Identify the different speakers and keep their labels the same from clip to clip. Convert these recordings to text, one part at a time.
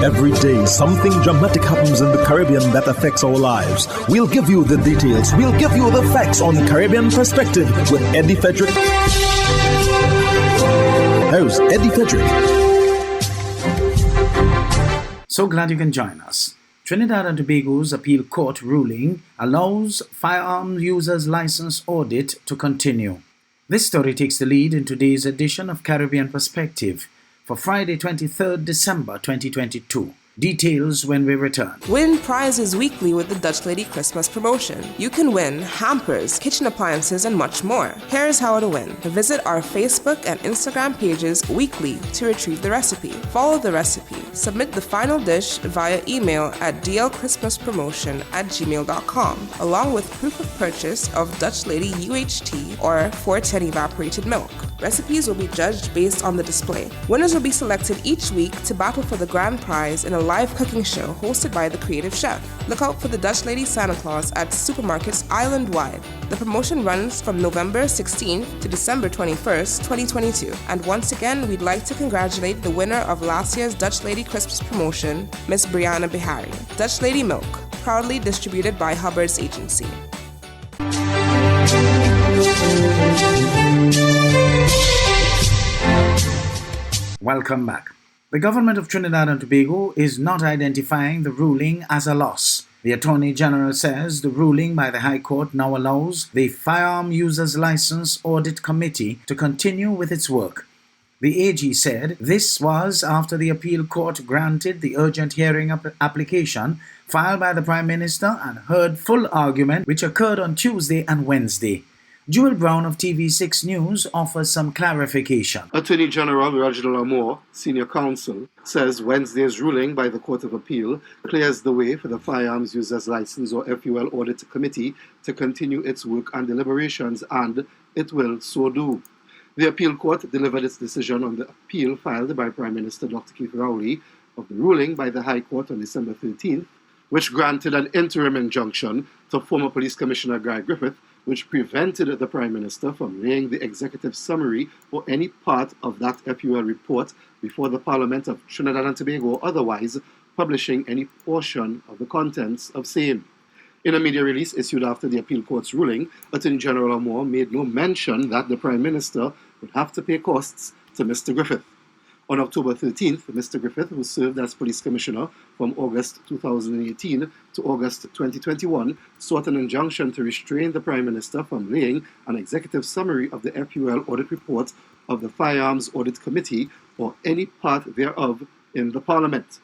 Speaker 1: Every day, something dramatic happens in the Caribbean that affects our lives. We'll give you the details. We'll give you the facts on Caribbean Perspective with Eddie Frederick. Here's Eddie Frederick.
Speaker 2: So glad you can join us. Trinidad and Tobago's appeal court ruling allows firearms users license audit to continue. This story takes the lead in today's edition of Caribbean Perspective for Friday, 23rd December 2022. Details when we return.
Speaker 3: Win prizes weekly with the Dutch Lady Christmas promotion. You can win hampers, kitchen appliances, and much more. Here's how to win. Visit our Facebook and Instagram pages weekly to retrieve the recipe. Follow the recipe. Submit the final dish via email at dlchristmaspromotion@gmail.com, along with proof of purchase of Dutch Lady UHT or 410 evaporated milk. Recipes will be judged based on the display. Winners will be selected each week to battle for the grand prize in a live cooking show hosted by the creative chef. Look out for the Dutch Lady Santa Claus at supermarkets island-wide. The promotion runs from November 16th to December 21st, 2022. And once again, we'd like to congratulate the winner of last year's Dutch Lady Christmas promotion, Miss Brianna Bihari. Dutch Lady Milk, proudly distributed by Hubbard's Agency.
Speaker 2: Welcome back. The government of Trinidad and Tobago is not identifying the ruling as a loss. The Attorney General says the ruling by the High Court now allows the Firearm Users License Audit Committee to continue with its work. The AG said this was after the appeal court granted the urgent hearing application filed by the Prime Minister and heard full argument which occurred on Tuesday and Wednesday. Jewel Brown of TV6 News offers some clarification.
Speaker 4: Attorney General Reginald Amor, Senior Counsel, says Wednesday's ruling by the Court of Appeal clears the way for the Firearms Users License or F.U.L. Audit Committee to continue its work and deliberations, and it will so do. The appeal court delivered its decision on the appeal filed by Prime Minister Dr. Keith Rowley of the ruling by the High Court on December 13th, which granted an interim injunction to former Police Commissioner Guy Griffith, which prevented the Prime Minister from laying the executive summary or any part of that F.U.L. report before the Parliament of Trinidad and Tobago, or otherwise publishing any portion of the contents of same. In a media release issued after the appeal court's ruling, Attorney General Amor made no mention that the Prime Minister would have to pay costs to Mr. Griffith. On October 13th, Mr. Griffith, who served as Police Commissioner from August 2018 to August 2021, sought an injunction to restrain the Prime Minister from laying an executive summary of the F.U.L. audit report of the Firearms Audit Committee or any part thereof in the Parliament.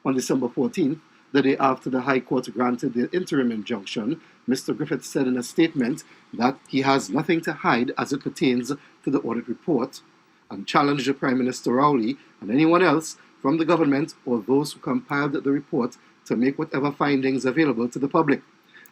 Speaker 4: On December 14th, the day after the High Court granted the interim injunction, Mr. Griffith said in a statement that he has nothing to hide as it pertains to the audit report, and challenged the Prime Minister Rowley and anyone else from the government or those who compiled the report to make whatever findings available to the public.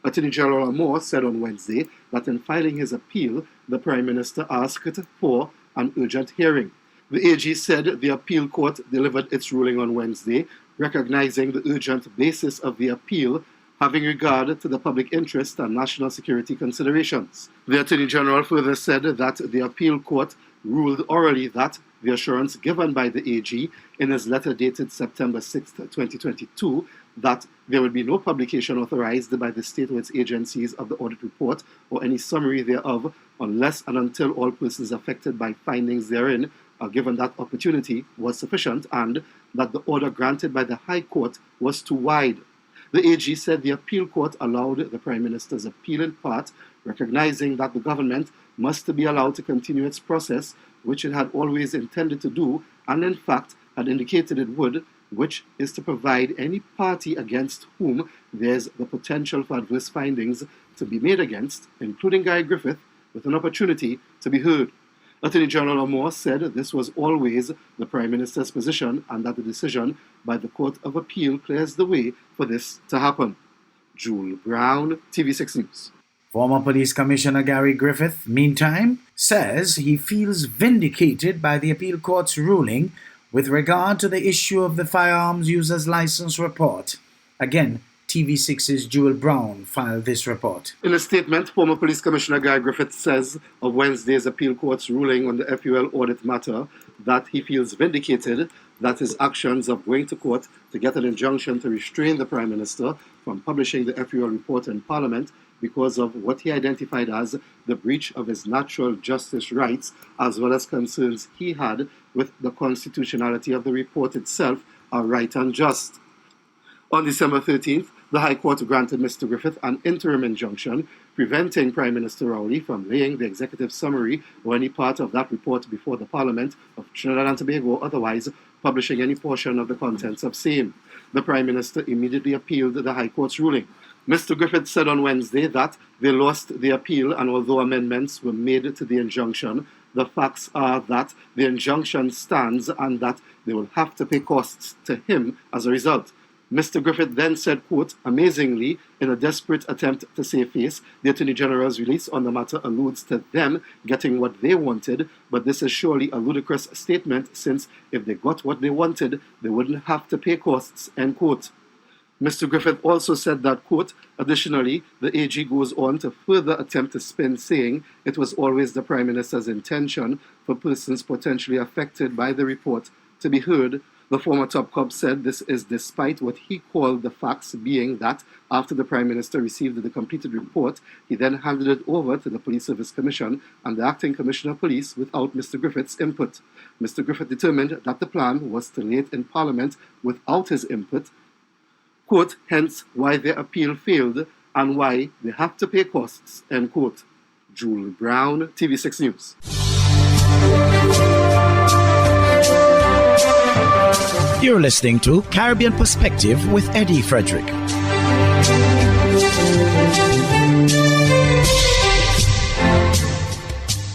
Speaker 4: Attorney General Amor said on Wednesday that in filing his appeal, the Prime Minister asked for an urgent hearing. The AG said the appeal court delivered its ruling on Wednesday, recognizing the urgent basis of the appeal, having regard to the public interest and national security considerations. The Attorney General further said that the appeal court ruled orally that the assurance given by the AG in his letter dated September 6, 2022, that there would be no publication authorized by the state or its agencies of the audit report or any summary thereof unless and until all persons affected by findings therein are given that opportunity was sufficient, and that the order granted by the High Court was too wide. The AG said the appeal court allowed the Prime Minister's appeal in part, recognizing that the government must be allowed to continue its process, which it had always intended to do, and in fact had indicated it would, which is to provide any party against whom there's the potential for adverse findings to be made against, including Guy Griffith, with an opportunity to be heard. Attorney General Amor said this was always the Prime Minister's position and that the decision by the Court of Appeal clears the way for this to happen. Jewel Brown, TV6 News.
Speaker 2: Former Police Commissioner Gary Griffith, meantime, says he feels vindicated by the appeal court's ruling with regard to the issue of the Firearms Users License report. Again, TV6's Jewel Brown filed this report.
Speaker 4: In a statement, former Police Commissioner Guy Griffith says of Wednesday's appeal court's ruling on the F.U.L. audit matter that he feels vindicated that his actions of going to court to get an injunction to restrain the Prime Minister from publishing the F.U.L report in Parliament because of what he identified as the breach of his natural justice rights, as well as concerns he had with the constitutionality of the report itself, are right and just. On December 13th, the High Court granted Mr. Griffith an interim injunction preventing Prime Minister Rowley from laying the executive summary or any part of that report before the Parliament of Trinidad and Tobago, otherwise publishing any portion of the contents of same. The Prime Minister immediately appealed the High Court's ruling. Mr. Griffith said on Wednesday that they lost the appeal, and although amendments were made to the injunction, the facts are that the injunction stands and that they will have to pay costs to him as a result. Mr. Griffith then said, quote, amazingly, in a desperate attempt to save face, the Attorney General's release on the matter alludes to them getting what they wanted, but this is surely a ludicrous statement since if they got what they wanted, they wouldn't have to pay costs, end quote. Mr. Griffith also said that, quote, additionally, the AG goes on to further attempt to spin, saying it was always the Prime Minister's intention for persons potentially affected by the report to be heard. The former top cop said this is despite what he called the facts being that after the Prime Minister received the completed report, he then handed it over to the Police Service Commission and the Acting Commissioner of Police without Mr. Griffith's input. Mr. Griffith determined that the plan was to lay it in Parliament without his input, quote, hence why their appeal failed and why they have to pay costs, end quote. Julie Brown, TV6 News.
Speaker 5: You're listening to Caribbean Perspective with Eddie Frederick.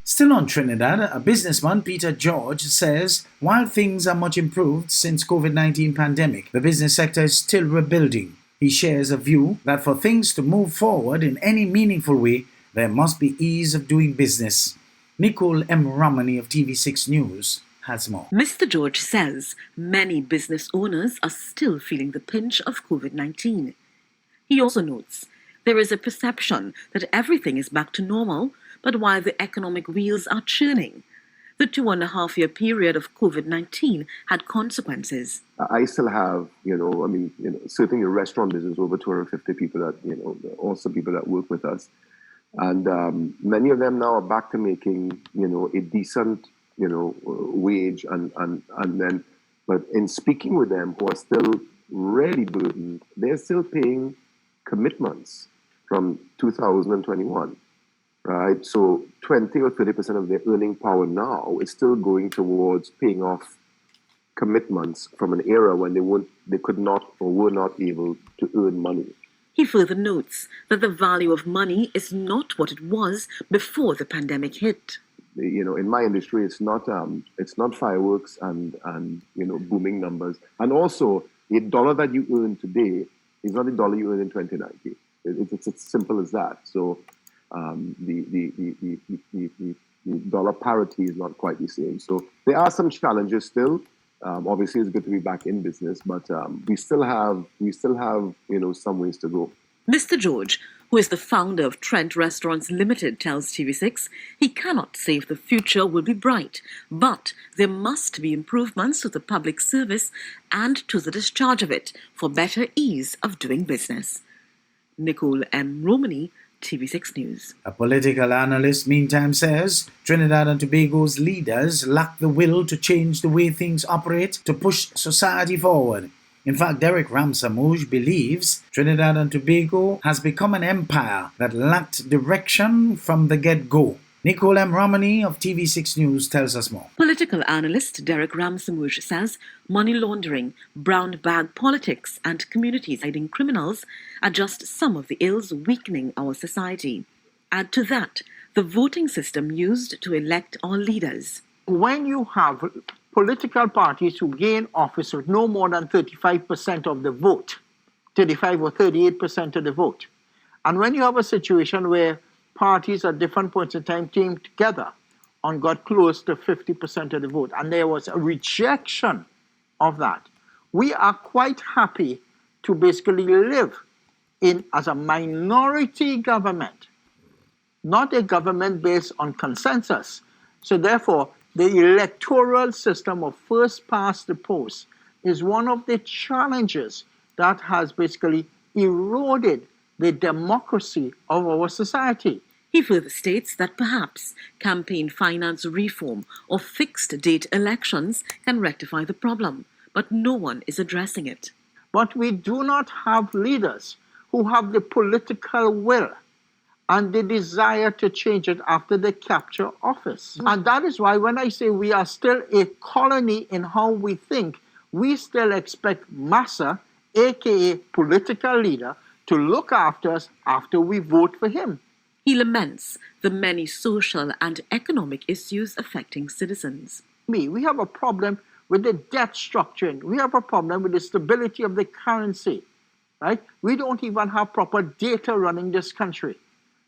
Speaker 2: Still on Trinidad, a businessman, Peter George, says while things are much improved since COVID-19 pandemic, the business sector is still rebuilding. He shares a view that for things to move forward in any meaningful way, there must be ease of doing business. Nicole M. Romani of TV6 News has more.
Speaker 6: Mr. George says many business owners are still feeling the pinch of COVID-19. He also notes there is a perception that everything is back to normal, but while the economic wheels are churning, the 2.5-year period of COVID-19 had consequences.
Speaker 7: I still have, certainly the restaurant business, over 250 people that, also people that work with us. And many of them now are back to making, a decent, wage but in speaking with them who are still really burdened, they're still paying commitments from 2021, right? So 20 or 30% of their earning power now is still going towards paying off commitments from an era when they could not or were not able to earn money.
Speaker 6: He further notes that the value of money is not what it was before the pandemic hit.
Speaker 7: In my industry, it's not fireworks and booming numbers. And also, $1 that you earn today is not $1 you earned in 2019. It's as simple as that. So the dollar parity is not quite the same. So there are some challenges still. Obviously, it's good to be back in business, but we still have some ways to go.
Speaker 6: Mr. George, who is the founder of Trent Restaurants Limited, tells TV6 he cannot say if the future will be bright, but there must be improvements to the public service and to the discharge of it for better ease of doing business. Nicole M. Romani, TV6 News.
Speaker 2: A political analyst, meantime, says Trinidad and Tobago's leaders lack the will to change the way things operate to push society forward. In fact, Derek Ramsamouj believes Trinidad and Tobago has become an empire that lacked direction from the get-go. Nicole M. Romani of TV6 News tells us more.
Speaker 6: Political analyst Derek Ramsamouj says money laundering, brown bag politics and communities hiding criminals are just some of the ills weakening our society. Add to that the voting system used to elect our leaders.
Speaker 8: When you have political parties who gain office with no more than 35% of the vote, 35 or 38% of the vote, and when you have a situation where parties at different points in time came together and got close to 50% of the vote, and there was a rejection of that, we are quite happy to basically live as a minority government, not a government based on consensus. So therefore, The electoral system of first past the post is one of the challenges that has basically eroded the democracy of our society.
Speaker 6: He further states that perhaps campaign finance reform or fixed date elections can rectify the problem, but no one is addressing it.
Speaker 8: But we do not have leaders who have the political will and the desire to change it after they capture office. And that is why when I say we are still a colony in how we think, we still expect Massa, aka political leader, to look after us after we vote for him.
Speaker 6: He laments the many social and economic issues affecting citizens.
Speaker 8: We have a problem with the debt structuring. We have a problem with the stability of the currency, right? We don't even have proper data running this country.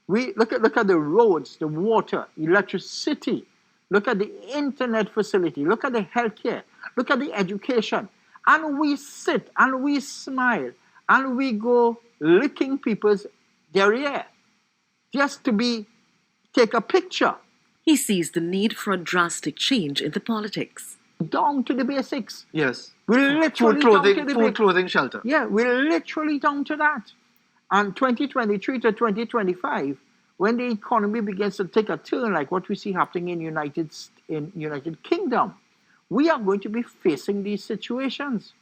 Speaker 8: We look at the roads, the water, electricity. Look at the internet facility. Look at the healthcare. Look at the education. And we sit and we smile and we go licking people's derriere just to take a picture.
Speaker 6: He sees the need for a drastic change in the politics.
Speaker 8: Down to the basics.
Speaker 4: Yes.
Speaker 8: We're literally
Speaker 4: food, clothing, shelter.
Speaker 8: Yeah, we're literally down to that. And 2023 to 2025, when the economy begins to take a turn like what we see happening in United Kingdom, we are going to be facing these situations.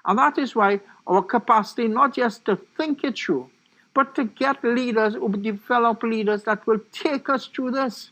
Speaker 8: And that is why our capacity not just to think it through, but to get leaders who develop leaders that will take us through this.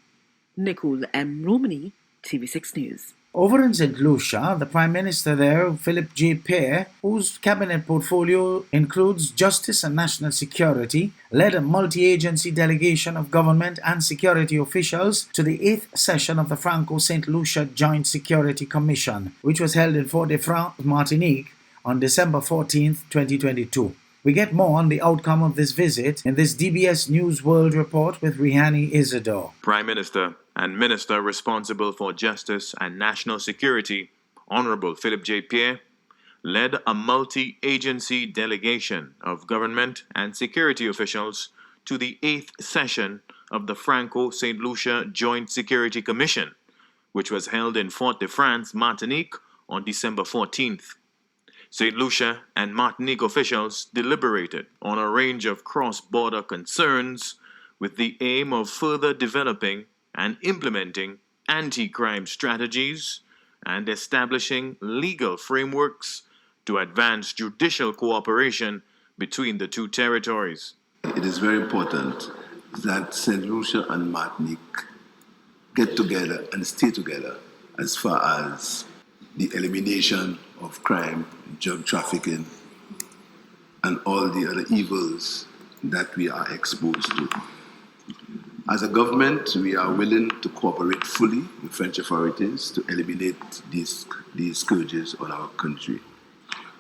Speaker 6: Nicole M. Romani, TV6 News.
Speaker 2: Over in St. Lucia, the Prime Minister there, Philip J. Pear, whose cabinet portfolio includes justice and national security, led a multi-agency delegation of government and security officials to the 8th session of the Franco-St. Lucia Joint Security Commission, which was held in Fort-de-France, Martinique, on December 14, 2022. We get more on the outcome of this visit in this DBS News World report with Rihani Isidore.
Speaker 9: Prime Minister and Minister responsible for Justice and National Security, Honorable Philip J. Pear, led a multi-agency delegation of government and security officials to the 8th session of the Franco-St. Lucia Joint Security Commission, which was held in Fort-de-France, Martinique, on December 14th. St. Lucia and Martinique officials deliberated on a range of cross-border concerns with the aim of further developing and implementing anti-crime strategies and establishing legal frameworks to advance judicial cooperation between the two territories.
Speaker 10: It is very important that St. Lucia and Martinique get together and stay together as far as the elimination of crime, drug trafficking, and all the other evils that we are exposed to. As a government, we are willing to cooperate fully with French authorities to eliminate these scourges on our country.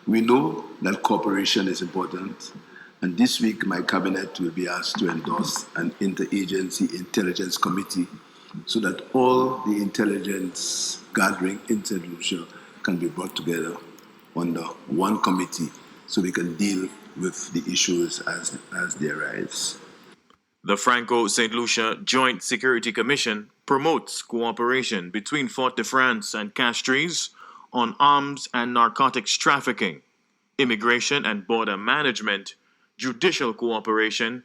Speaker 10: We know that cooperation is important, and this week my cabinet will be asked to endorse an interagency intelligence committee so that all the intelligence gathering in St. Lucia can be brought together under one committee so we can deal with the issues as they arise.
Speaker 9: The Franco-St. Lucia Joint Security Commission promotes cooperation between Fort-de-France and Castries on arms and narcotics trafficking, immigration and border management, judicial cooperation,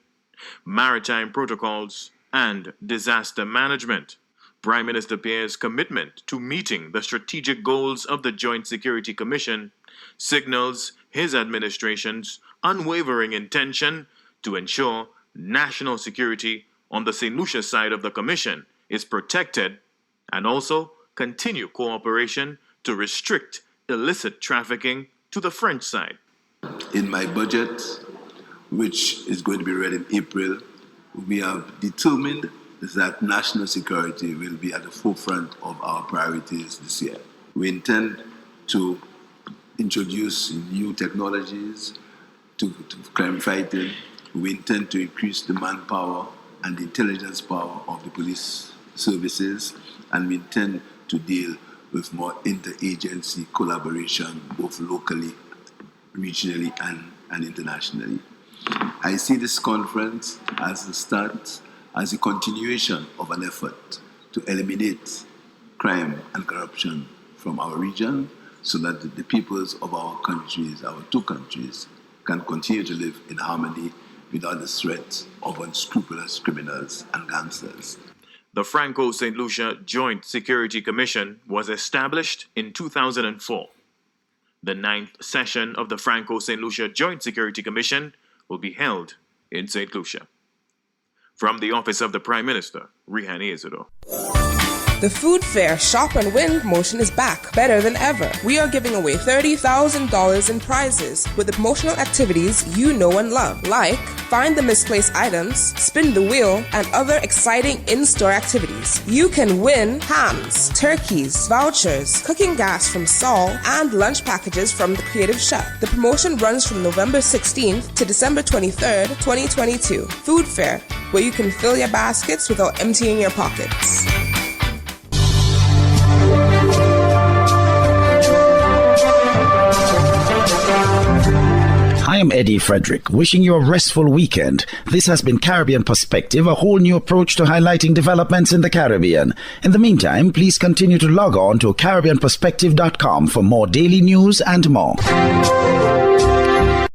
Speaker 9: maritime protocols, and disaster management. Prime Minister Pear's commitment to meeting the strategic goals of the Joint Security Commission signals his administration's unwavering intention to ensure national security on the St. Lucia side of the Commission is protected and also continue cooperation to restrict illicit trafficking to the French side.
Speaker 10: In my budget, which is going to be read in April, we have determined that national security will be at the forefront of our priorities this year. We intend to introduce new technologies to crime fighting. We intend to increase the manpower and the intelligence power of the police services, and we intend to deal with more interagency collaboration, both locally, regionally, and internationally. I see this conference as the start, as a continuation of an effort to eliminate crime and corruption from our region so that the peoples of our countries, our two countries, can continue to live in harmony without the threat of unscrupulous criminals and gangsters.
Speaker 9: The Franco-St. Lucia Joint Security Commission was established in 2004. The 9th session of the Franco-St. Lucia Joint Security Commission will be held in St. Lucia. From the Office of the Prime Minister, Rihan Ezuro.
Speaker 3: The Food Fair Shop and Win promotion is back, better than ever. We are giving away $30,000 in prizes with the promotional activities you know and love, like find the misplaced items, spin the wheel, and other exciting in-store activities. You can win hams, turkeys, vouchers, cooking gas from Sol, and lunch packages from the Creative Chef. The promotion runs from November 16th to December 23rd, 2022. Food Fair, where you can fill your baskets without emptying your pockets.
Speaker 5: I am Eddie Frederick, wishing you a restful weekend. This has been Caribbean Perspective, a whole new approach to highlighting developments in the Caribbean. In the meantime, please continue to log on to CaribbeanPerspective.com for more daily news and more.